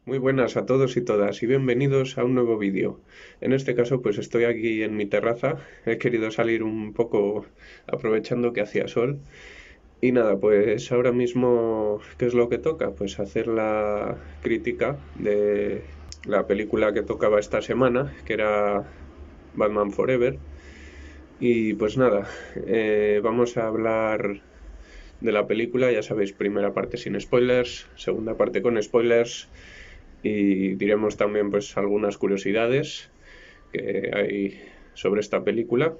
Muy buenas a todos y todas y bienvenidos a un nuevo vídeo. En este caso pues estoy aquí en mi terraza, he querido salir un poco aprovechando que hacía sol y nada, pues ahora mismo ¿qué es lo que toca? Pues hacer la crítica de la película que tocaba esta semana, que era Batman Forever. Y pues nada, vamos a hablar de la película, ya sabéis, primera parte sin spoilers, segunda parte con spoilers y diremos también pues algunas curiosidades que hay sobre esta película.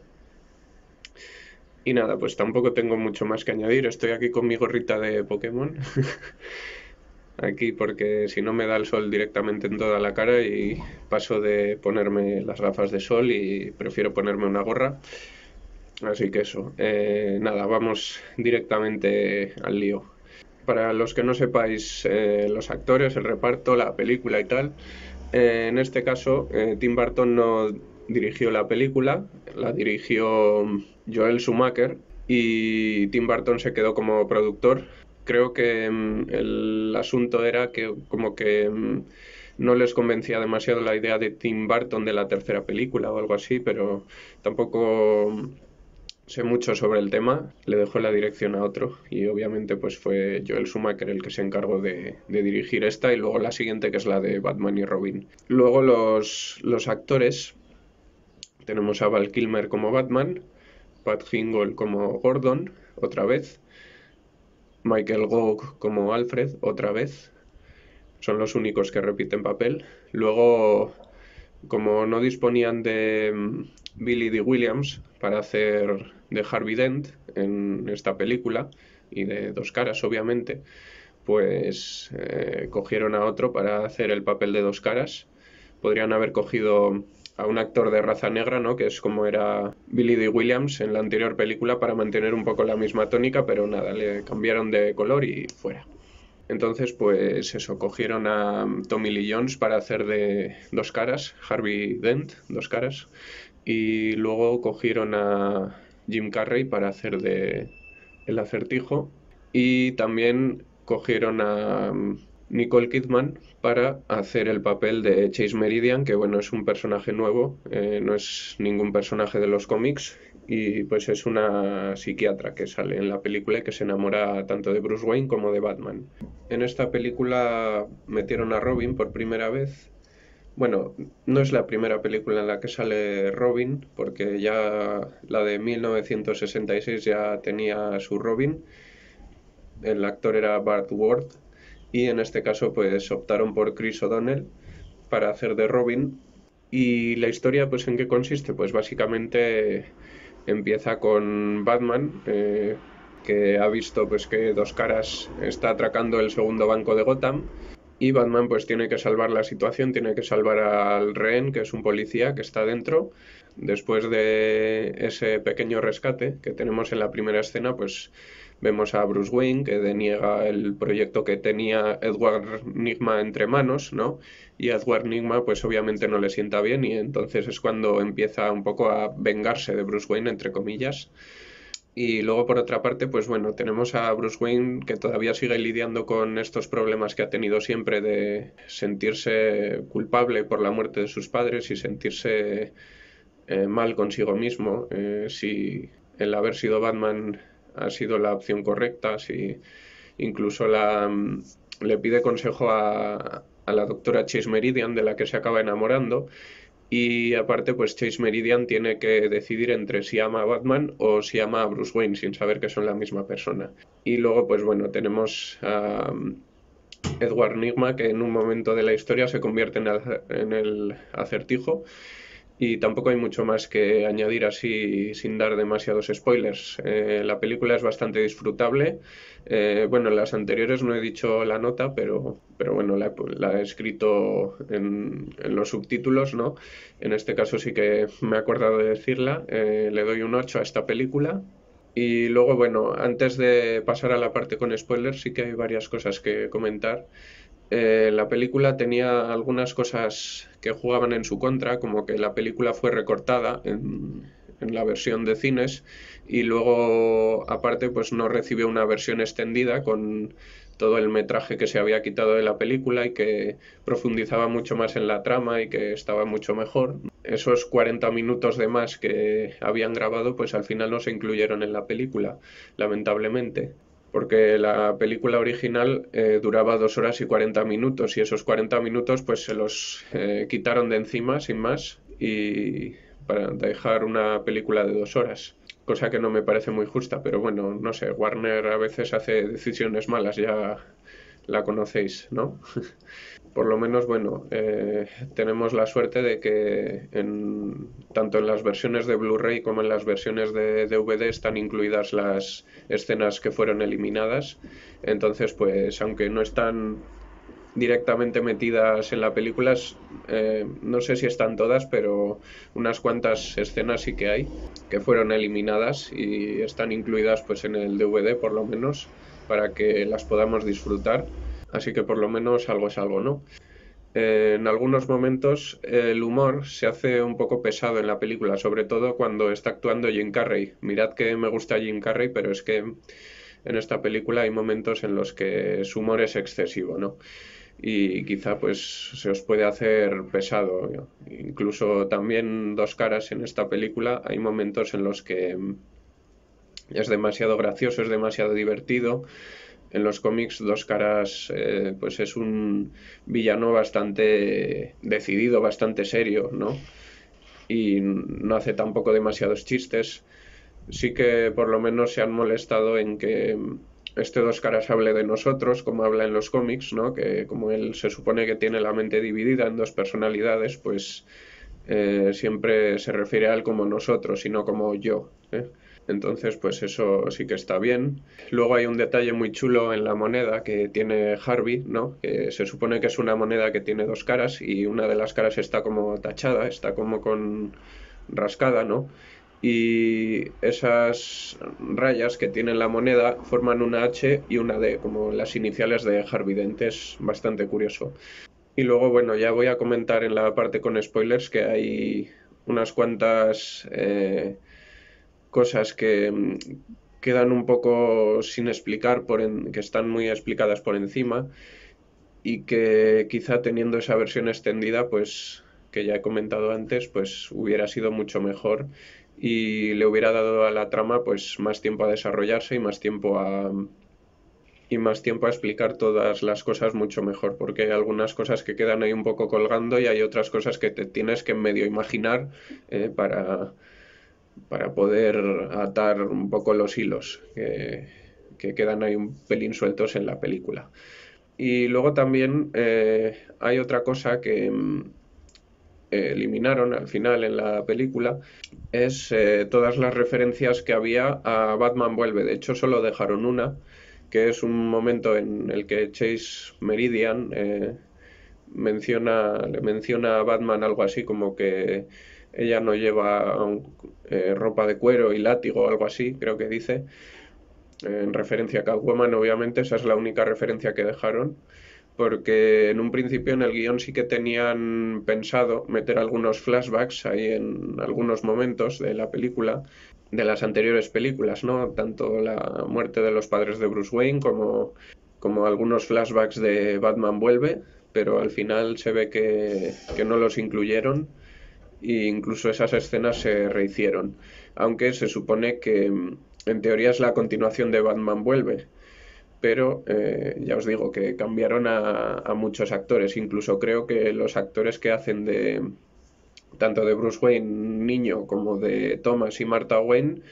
Y nada, pues tampoco tengo mucho más que añadir, estoy aquí con mi gorrita de Pokémon, aquí porque si no me da el sol directamente en toda la cara y paso de ponerme las gafas de sol y prefiero ponerme una gorra. Así que eso, nada, vamos directamente al lío. Para los que no sepáis los actores, el reparto, la película y tal, en este caso Tim Burton no dirigió la película, la dirigió Joel Schumacher y Tim Burton se quedó como productor. Creo que el asunto era que como que no les convencía demasiado la idea de Tim Burton de la tercera película o algo así, pero tampoco sé mucho sobre el tema, le dejó la dirección a otro y obviamente pues fue Joel Schumacher el que se encargó de dirigir esta y luego la siguiente que es la de Batman y Robin. Luego los actores, tenemos a Val Kilmer como Batman, Pat Hingle como Gordon, otra vez, Michael Gogh como Alfred, otra vez, son los únicos que repiten papel. Luego, como no disponían de Billy D. Williams para hacer de Harvey Dent en esta película, y de Dos Caras, obviamente, pues cogieron a otro para hacer el papel de Dos Caras. Podrían haber cogido a un actor de raza negra, ¿no? Que es como era Billy D. Williams en la anterior película para mantener un poco la misma tónica, pero nada, le cambiaron de color y fuera. Entonces, pues eso, cogieron a Tommy Lee Jones para hacer de Dos Caras, Harvey Dent, Dos Caras, y luego cogieron a Jim Carrey para hacer de El Acertijo, y también cogieron a Nicole Kidman para hacer el papel de Chase Meridian, que bueno, es un personaje nuevo, no es ningún personaje de los cómics, y pues es una psiquiatra que sale en la película y que se enamora tanto de Bruce Wayne como de Batman. En esta película metieron a Robin por primera vez. Bueno, no es la primera película en la que sale Robin, porque ya la de 1966 ya tenía su Robin. El actor era Bart Ward y en este caso pues optaron por Chris O'Donnell para hacer de Robin. Y la historia pues en qué consiste, pues básicamente empieza con Batman, que ha visto pues que Dos Caras está atracando el segundo banco de Gotham y Batman pues tiene que salvar la situación, tiene que salvar al rehén, que es un policía que está dentro. Después de ese pequeño rescate que tenemos en la primera escena, pues vemos a Bruce Wayne que deniega el proyecto que tenía Edward Nigma entre manos, ¿no? Y a Edward Nigma pues obviamente no le sienta bien y entonces es cuando empieza un poco a vengarse de Bruce Wayne, entre comillas. Y luego, por otra parte, pues bueno, tenemos a Bruce Wayne que todavía sigue lidiando con estos problemas que ha tenido siempre de sentirse culpable por la muerte de sus padres y sentirse mal consigo mismo, si el haber sido Batman ha sido la opción correcta, si incluso le pide consejo a la doctora Chase Meridian, de la que se acaba enamorando, y aparte, pues Chase Meridian tiene que decidir entre si ama a Batman o si ama a Bruce Wayne, sin saber que son la misma persona. Y luego, pues bueno, tenemos a Edward Nigma, que en un momento de la historia se convierte en el acertijo. Y tampoco hay mucho más que añadir así sin dar demasiados spoilers. La película es bastante disfrutable. Bueno, en las anteriores no he dicho la nota, pero bueno, la he escrito en los subtítulos, ¿no? En este caso sí que me he acordado de decirla. Le doy un 8 a esta película. Y luego, bueno, antes de pasar a la parte con spoilers, sí que hay varias cosas que comentar. La película tenía algunas cosas que jugaban en su contra, como que la película fue recortada en la versión de cines y luego, aparte, pues no recibió una versión extendida con todo el metraje que se había quitado de la película y que profundizaba mucho más en la trama y que estaba mucho mejor. Esos 40 minutos de más que habían grabado, pues al final no se incluyeron en la película, lamentablemente. Porque la película original duraba 2 horas y 40 minutos y esos 40 minutos pues se los quitaron de encima sin más y para dejar una película de 2 horas, cosa que no me parece muy justa, pero bueno, no sé, Warner a veces hace decisiones malas, ya la conocéis, ¿no? Por lo menos, bueno, tenemos la suerte de que tanto en las versiones de Blu-ray como en las versiones de DVD están incluidas las escenas que fueron eliminadas. Entonces, pues, aunque no están directamente metidas en la película, no sé si están todas, pero unas cuantas escenas sí que hay que fueron eliminadas y están incluidas pues en el DVD por lo menos para que las podamos disfrutar. Así que por lo menos algo es algo, ¿no? En algunos momentos el humor se hace un poco pesado en la película, sobre todo cuando está actuando Jim Carrey. Mirad que me gusta Jim Carrey, pero es que en esta película hay momentos en los que su humor es excesivo, ¿no? Y quizá pues se os puede hacer pesado, ¿no? Incluso también Dos Caras en esta película hay momentos en los que es demasiado gracioso, es demasiado divertido. En los cómics Dos Caras pues es un villano bastante decidido, bastante serio, ¿no? Y no hace tampoco demasiados chistes. Sí que por lo menos se han molestado en que este Dos Caras hable de nosotros, como habla en los cómics, ¿no? Que como él se supone que tiene la mente dividida en dos personalidades, pues siempre se refiere a él como nosotros y no como yo, ¿eh? Entonces, pues eso sí que está bien. Luego hay un detalle muy chulo en la moneda que tiene Harvey, ¿no? Que se supone que es una moneda que tiene dos caras y una de las caras está como tachada, está como con rascada, ¿no? Y esas rayas que tiene la moneda forman una H y una D, como las iniciales de Harvey Dent. Es bastante curioso. Y luego, bueno, ya voy a comentar en la parte con spoilers que hay unas cuantas cosas que quedan un poco sin explicar, que están muy explicadas por encima y que quizá teniendo esa versión extendida, pues que ya he comentado antes, pues hubiera sido mucho mejor y le hubiera dado a la trama pues más tiempo a desarrollarse y más tiempo a explicar todas las cosas mucho mejor, porque hay algunas cosas que quedan ahí un poco colgando y hay otras cosas que te tienes que medio imaginar para poder atar un poco los hilos que quedan ahí un pelín sueltos en la película. Y luego también hay otra cosa que eliminaron al final en la película, es todas las referencias que había a Batman Vuelve. De hecho, solo dejaron una, que es un momento en el que Chase Meridian le menciona a Batman algo así como que ella no lleva ropa de cuero y látigo o algo así, creo que dice, en referencia a Catwoman, obviamente, esa es la única referencia que dejaron, porque en un principio en el guión sí que tenían pensado meter algunos flashbacks ahí en algunos momentos de la película, de las anteriores películas, ¿no? Tanto la muerte de los padres de Bruce Wayne como algunos flashbacks de Batman Vuelve, pero al final se ve que no los incluyeron e incluso esas escenas se rehicieron, aunque se supone que en teoría es la continuación de Batman Vuelve, pero ya os digo que cambiaron a muchos actores, incluso creo que los actores que hacen de tanto de Bruce Wayne niño como de Thomas y Martha Wayne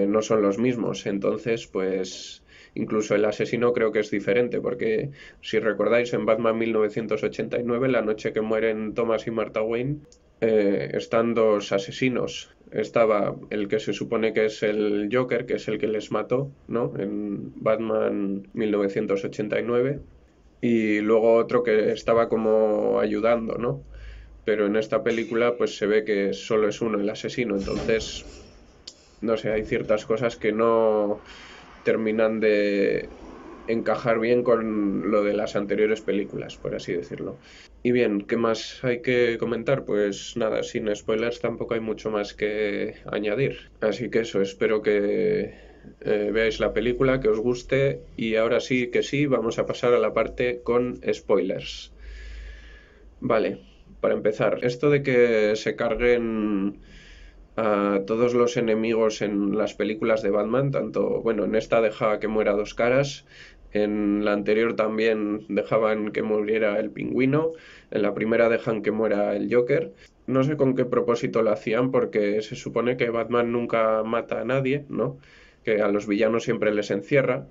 no son los mismos, entonces pues incluso el asesino creo que es diferente, porque si recordáis en Batman 1989, la noche que mueren Thomas y Martha Wayne, están dos asesinos. Estaba el que se supone que es el Joker, que es el que les mató, ¿no? En Batman 1989. Y luego otro que estaba como ayudando, ¿no? Pero en esta película pues se ve que solo es uno el asesino. Entonces, no sé, hay ciertas cosas que no terminan de encajar bien con lo de las anteriores películas, por así decirlo. Y bien, ¿qué más hay que comentar? Pues nada, sin spoilers tampoco hay mucho más que añadir. Así que eso, espero que veáis la película, que os guste y ahora sí que sí, vamos a pasar a la parte con spoilers. Vale, para empezar, esto de que se carguen a todos los enemigos en las películas de Batman, tanto, bueno, en esta deja que muera Dos Caras, en la anterior también dejaban que muriera el Pingüino, en la primera dejan que muera el Joker. No sé con qué propósito lo hacían, porque se supone que Batman nunca mata a nadie, ¿no? Que a los villanos siempre les encierra.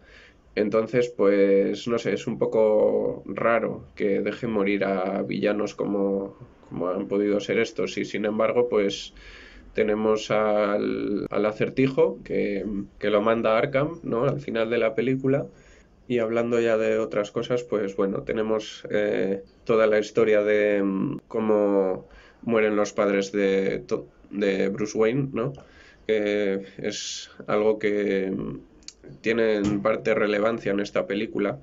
Entonces, pues, no sé, es un poco raro que dejen morir a villanos como han podido ser estos. Y sin embargo, pues tenemos al Acertijo que lo manda a Arkham, ¿no? Al final de la película. Y hablando ya de otras cosas, pues bueno, tenemos toda la historia de cómo mueren los padres de Bruce Wayne, ¿no? Que es algo que tiene en parte relevancia en esta película,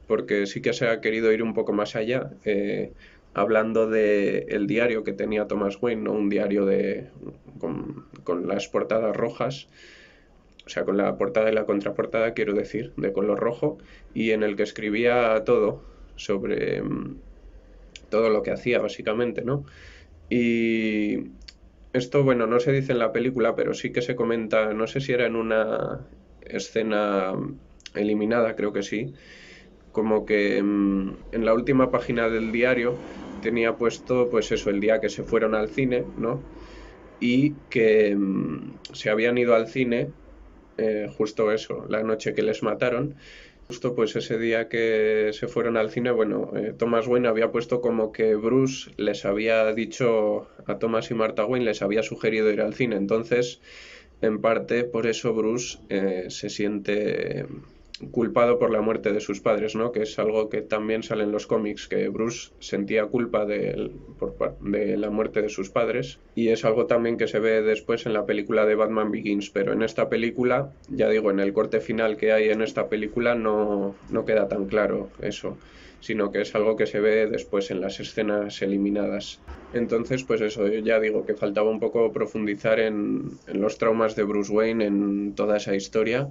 porque sí que se ha querido ir un poco más allá, hablando de el diario que tenía Thomas Wayne, ¿no? Un diario con las portadas rojas, o sea, con la portada y la contraportada, quiero decir, de color rojo, y en el que escribía todo sobre todo lo que hacía, básicamente, ¿no? Y esto, bueno, no se dice en la película, pero sí que se comenta, no sé si era en una escena eliminada, creo que sí, como que en la última página del diario tenía puesto, pues eso, el día que se fueron al cine, ¿no? Y que se habían ido al cine, justo eso, la noche que les mataron. Justo pues ese día que se fueron al cine, bueno, Thomas Wayne había puesto como que Bruce les había dicho a Thomas y Martha Wayne, les había sugerido ir al cine. Entonces, en parte por eso Bruce se siente culpado por la muerte de sus padres, ¿no? Que es algo que también sale en los cómics, que Bruce sentía culpa de la muerte de sus padres, y es algo también que se ve después en la película de Batman Begins, pero en esta película, ya digo, en el corte final que hay en esta película no queda tan claro eso, sino que es algo que se ve después en las escenas eliminadas. Entonces, pues eso, yo ya digo que faltaba un poco profundizar en los traumas de Bruce Wayne, en toda esa historia,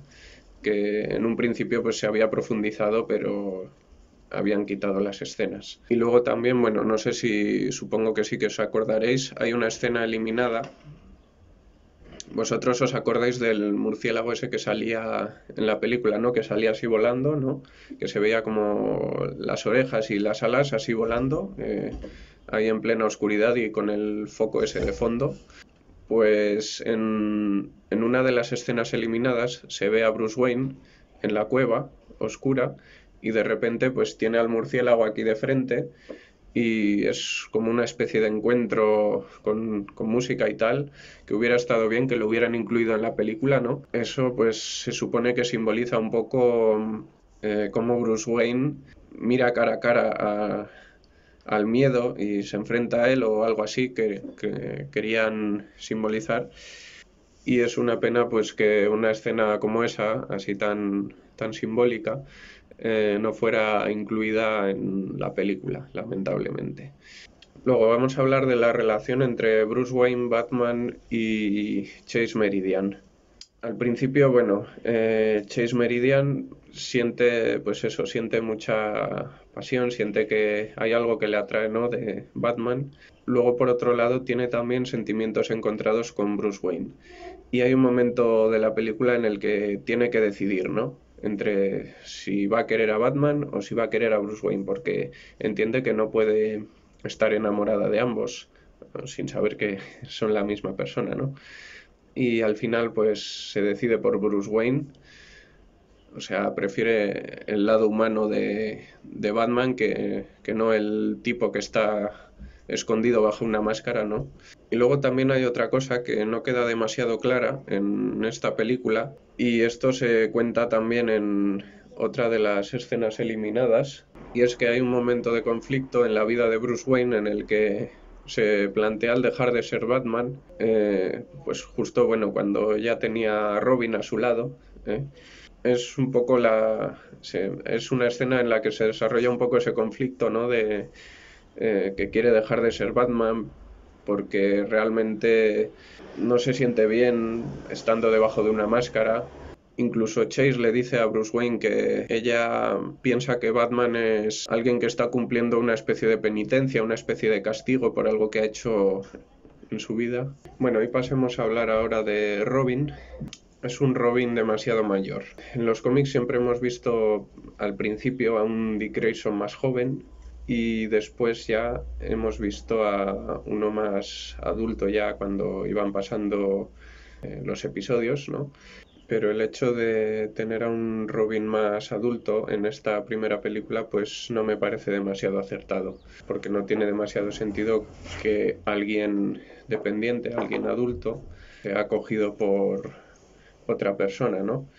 que en un principio pues se había profundizado, pero habían quitado las escenas. Y luego también, bueno, no sé si, supongo que sí que os acordaréis, hay una escena eliminada. Vosotros os acordáis del murciélago ese que salía en la película, ¿no? Que salía así volando, ¿no? Que se veía como las orejas y las alas así volando, ahí en plena oscuridad y con el foco ese de fondo. Pues en una de las escenas eliminadas se ve a Bruce Wayne en la cueva oscura y de repente pues tiene al murciélago aquí de frente y es como una especie de encuentro con música y tal, que hubiera estado bien que lo hubieran incluido en la película, ¿no? Eso pues se supone que simboliza un poco cómo Bruce Wayne mira cara a cara al miedo y se enfrenta a él o algo así que querían simbolizar. Y es una pena pues que una escena como esa, así tan simbólica, no fuera incluida en la película, lamentablemente. Luego vamos a hablar de la relación entre Bruce Wayne, Batman y Chase Meridian. Al principio, bueno, Chase Meridian siente, pues eso, siente mucha pasión, siente que hay algo que le atrae, ¿no? De Batman. Luego, por otro lado, tiene también sentimientos encontrados con Bruce Wayne. Y hay un momento de la película en el que tiene que decidir, ¿no? Entre si va a querer a Batman o si va a querer a Bruce Wayne, porque entiende que no puede estar enamorada de ambos, sin saber que son la misma persona, ¿no? Y al final pues se decide por Bruce Wayne, o sea, prefiere el lado humano de Batman que no el tipo que está escondido bajo una máscara, ¿no? Y luego también hay otra cosa que no queda demasiado clara en esta película, y esto se cuenta también en otra de las escenas eliminadas, y es que hay un momento de conflicto en la vida de Bruce Wayne en el que se plantea el dejar de ser Batman, pues justo, bueno, cuando ya tenía a Robin a su lado, ¿eh? Es un poco es una escena en la que se desarrolla un poco ese conflicto, ¿no? De que quiere dejar de ser Batman porque realmente no se siente bien estando debajo de una máscara Incluso Chase le dice a Bruce Wayne que ella piensa que Batman es alguien que está cumpliendo una especie de penitencia, una especie de castigo por algo que ha hecho en su vida. Bueno, y pasemos a hablar ahora de Robin. Es un Robin demasiado mayor. En los cómics siempre hemos visto al principio a un Dick Grayson más joven y después ya hemos visto a uno más adulto ya cuando iban pasando los episodios, ¿no? Pero el hecho de tener a un Robin más adulto en esta primera película pues no me parece demasiado acertado, porque no tiene demasiado sentido que alguien dependiente, alguien adulto, sea acogido por otra persona, ¿no?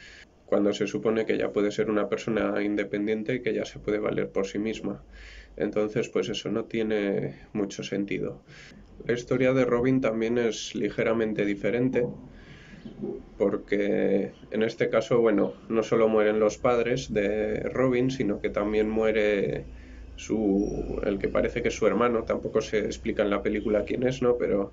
Cuando se supone que ya puede ser una persona independiente y que ya se puede valer por sí misma. Entonces, pues eso no tiene mucho sentido. La historia de Robin también es ligeramente diferente, porque en este caso, bueno, no solo mueren los padres de Robin, sino que también muere el que parece que es su hermano, tampoco se explica en la película quién es, ¿no? Pero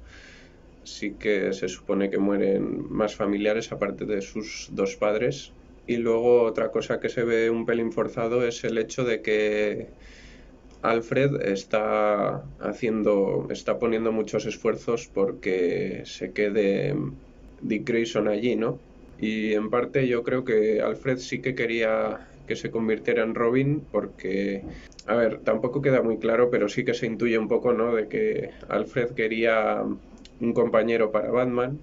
sí que se supone que mueren más familiares aparte de sus dos padres. Y luego otra cosa que se ve un pelín forzado es el hecho de que Alfred está poniendo muchos esfuerzos porque se quede Dick Grayson allí, ¿no? Y en parte yo creo que Alfred sí que quería que se convirtiera en Robin porque, a ver, tampoco queda muy claro, pero sí que se intuye un poco, ¿no? De que Alfred quería un compañero para Batman,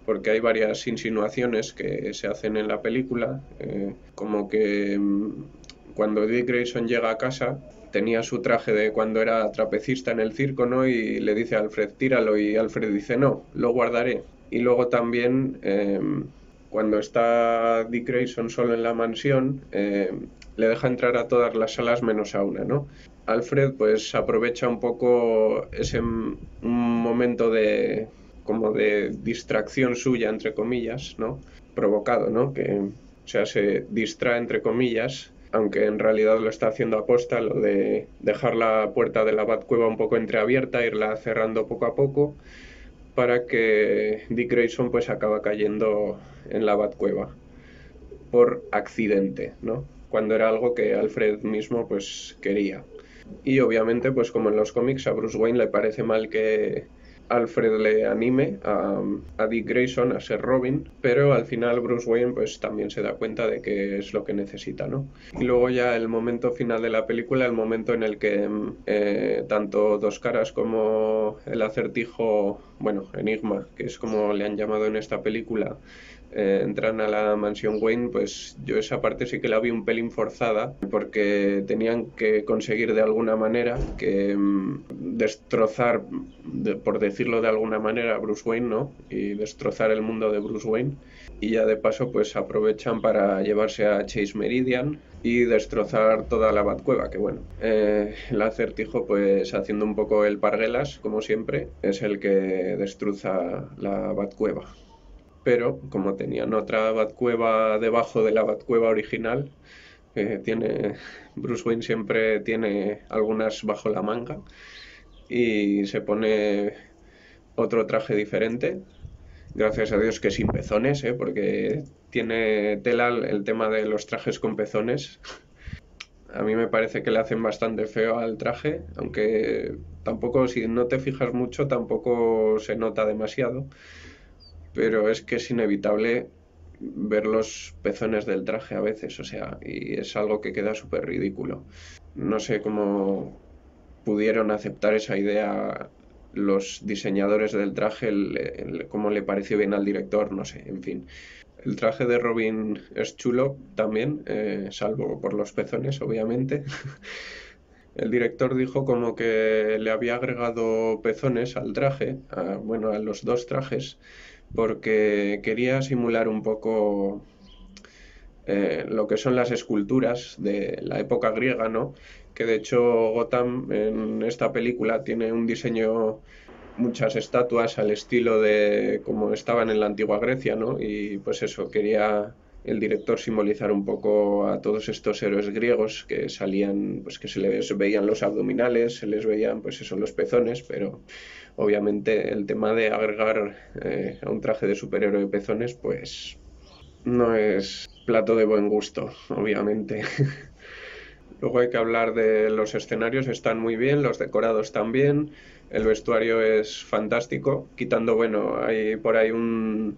porque hay varias insinuaciones que se hacen en la película, como que cuando Dick Grayson llega a casa tenía su traje de cuando era trapecista en el circo, ¿no? Y le dice a Alfred, tíralo, y Alfred dice, no, lo guardaré. Y luego también, cuando está Dick Grayson solo en la mansión, le deja entrar a todas las salas menos a una, ¿no? Alfred pues aprovecha un poco un momento de como de distracción suya, entre comillas, ¿no? Provocado, ¿no? Que, o sea, se distrae, entre comillas, aunque en realidad lo está haciendo aposta, lo de dejar la puerta de la Batcueva un poco entreabierta, irla cerrando poco a poco, para que Dick Grayson pues acaba cayendo en la Batcueva por accidente, ¿no? Cuando era algo que Alfred mismo pues quería. Y obviamente, pues como en los cómics, a Bruce Wayne le parece mal que Alfred le anime a Dick Grayson a ser Robin, pero al final Bruce Wayne pues también se da cuenta de que es lo que necesita, ¿no? Y luego ya el momento final de la película, el momento en el que tanto Dos Caras como el Acertijo, bueno, Enigma, que es como le han llamado en esta película, entran a la mansión Wayne, pues yo esa parte sí que la vi un pelín forzada, porque tenían que conseguir de alguna manera que destrozar, por decirlo de alguna manera, a Bruce Wayne, ¿no? Y destrozar el mundo de Bruce Wayne. Y ya de paso, pues aprovechan para llevarse a Chase Meridian y destrozar toda la Batcueva, que bueno, el Acertijo, pues haciendo un poco el parguelas, como siempre, es el que destroza la Batcueva. Pero como tenían otra Batcueva debajo de la Batcueva original, tiene Bruce Wayne siempre tiene algunas bajo la manga y se pone otro traje diferente. Gracias a Dios que sin pezones, porque tiene tela el tema de los trajes con pezones. A mí me parece que le hacen bastante feo al traje, aunque tampoco, si no te fijas mucho, tampoco se nota demasiado. Pero es que es inevitable ver los pezones del traje a veces, o sea, y es algo que queda súper ridículo. No sé cómo pudieron aceptar esa idea los diseñadores del traje, cómo le pareció bien al director, no sé, en fin. El traje de Robin es chulo también, salvo por los pezones, obviamente. El director dijo como que le había agregado pezones al traje, bueno, a los dos trajes, porque quería simular un poco lo que son las esculturas de la época griega, ¿no? Que de hecho Gotham en esta película tiene un diseño, muchas estatuas al estilo de como estaban en la antigua Grecia, ¿no? Y pues eso, quería el director simbolizar un poco a todos estos héroes griegos que salían, pues que se les veían los abdominales, se les veían pues eso, los pezones, pero obviamente el tema de agregar a un traje de superhéroe pezones, pues no es plato de buen gusto, obviamente. Luego hay que hablar de los escenarios, están muy bien, los decorados también, el vestuario es fantástico, quitando, bueno, hay por ahí un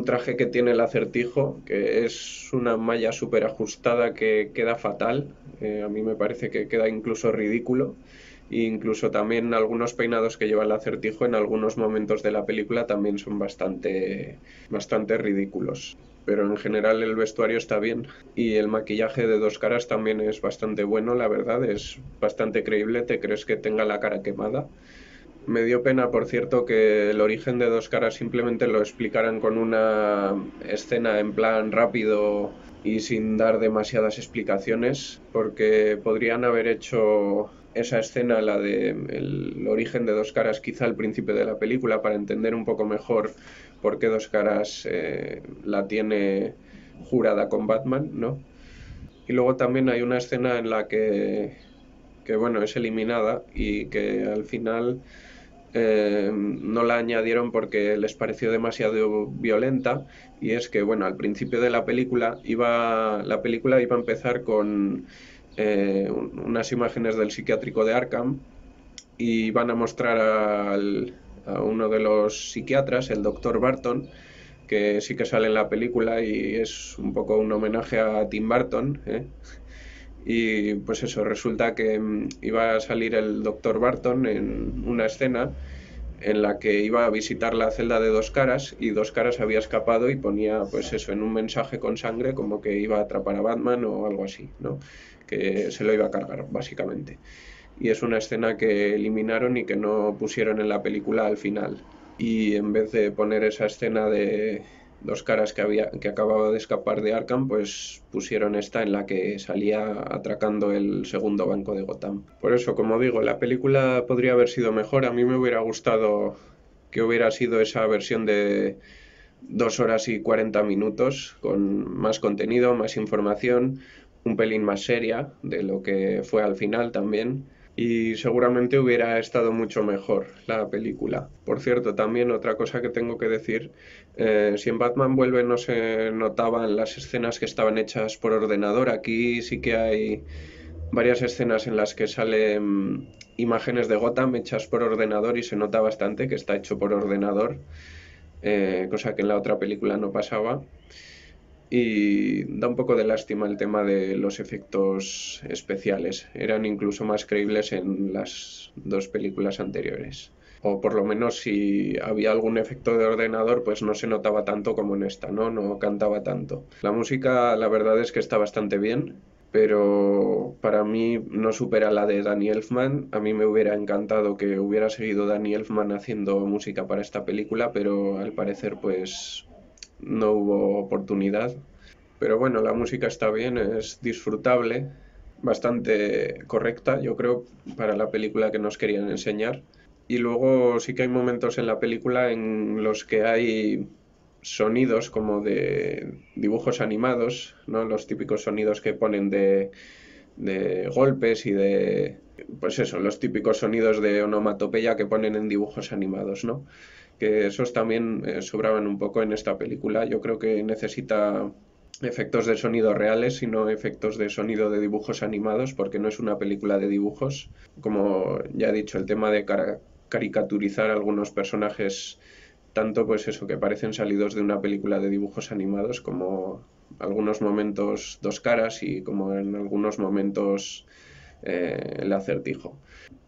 traje que tiene el Acertijo, que es una malla súper ajustada que queda fatal. A mí me parece que queda incluso ridículo. E incluso también algunos peinados que lleva el Acertijo en algunos momentos de la película también son bastante ridículos. Pero en general el vestuario está bien. Y el maquillaje de Dos Caras también es bastante bueno, la verdad. Es bastante creíble, te crees que tenga la cara quemada. Me dio pena, por cierto, que el origen de Dos Caras simplemente lo explicaran con una escena en plan rápido y sin dar demasiadas explicaciones, porque podrían haber hecho esa escena, la de el origen de Dos Caras, quizá al principio de la película, para entender un poco mejor por qué Dos Caras la tiene jurada con Batman, ¿no? Y luego también hay una escena en la que bueno, es eliminada y que al final no la añadieron porque les pareció demasiado violenta, y es que bueno, al principio de la película iba a empezar con unas imágenes del psiquiátrico de Arkham y van a mostrar a uno de los psiquiatras, el doctor Barton, que sí que sale en la película y es un poco un homenaje a Tim Burton, ¿eh? Y pues eso, resulta que iba a salir el doctor Barton en una escena en la que iba a visitar la celda de Dos Caras y Dos Caras había escapado y ponía pues eso en un mensaje con sangre como que iba a atrapar a Batman o algo así, ¿no? Que se lo iba a cargar, básicamente. Y es una escena que eliminaron y que no pusieron en la película al final. Y en vez de poner esa escena de Dos Caras que acababa de escapar de Arkham, pues pusieron esta en la que salía atracando el segundo banco de Gotham. Por eso, como digo, la película podría haber sido mejor. A mí me hubiera gustado que hubiera sido esa versión de 2 horas y 40 minutos, con más contenido, más información, un pelín más seria de lo que fue al final también. Y seguramente hubiera estado mucho mejor la película. Por cierto, también otra cosa que tengo que decir, si en Batman Vuelve no se notaban las escenas que estaban hechas por ordenador, aquí sí que hay varias escenas en las que salen imágenes de Gotham hechas por ordenador y se nota bastante que está hecho por ordenador, cosa que en la otra película no pasaba. Y da un poco de lástima el tema de los efectos especiales. Eran incluso más creíbles en las dos películas anteriores. O por lo menos si había algún efecto de ordenador, pues no se notaba tanto como en esta, ¿no? No cantaba tanto. La música, la verdad es que está bastante bien, pero para mí no supera la de Danny Elfman. A mí me hubiera encantado que hubiera seguido Danny Elfman haciendo música para esta película, pero al parecer pues no hubo oportunidad. Pero bueno, la música está bien, es disfrutable, bastante correcta, yo creo, para la película que nos querían enseñar. Y luego sí que hay momentos en la película en los que hay sonidos como de dibujos animados, ¿no? Los típicos sonidos que ponen de golpes y de, pues eso, los típicos sonidos de onomatopeya que ponen en dibujos animados, ¿no? Que esos también sobraban un poco en esta película. Yo creo que necesita efectos de sonido reales, sino efectos de sonido de dibujos animados, porque no es una película de dibujos. Como ya he dicho, el tema de caricaturizar a algunos personajes, tanto pues eso, que parecen salidos de una película de dibujos animados, como algunos momentos Dos Caras y como en algunos momentos el Acertijo.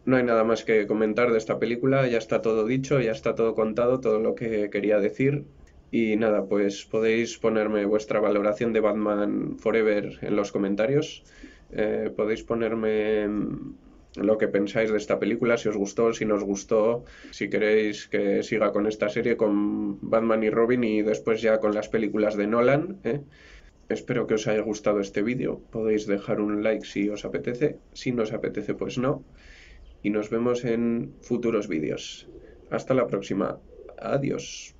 No hay nada más que comentar de esta película, ya está todo dicho, ya está todo contado, todo lo que quería decir. Y nada, pues podéis ponerme vuestra valoración de Batman Forever en los comentarios. Podéis ponerme lo que pensáis de esta película, si os gustó, si no os gustó, si queréis que siga con esta serie, con Batman y Robin y después ya con las películas de Nolan, ¿eh? Espero que os haya gustado este vídeo. Podéis dejar un like si os apetece. Si no os apetece, pues no. Y nos vemos en futuros vídeos. Hasta la próxima. Adiós.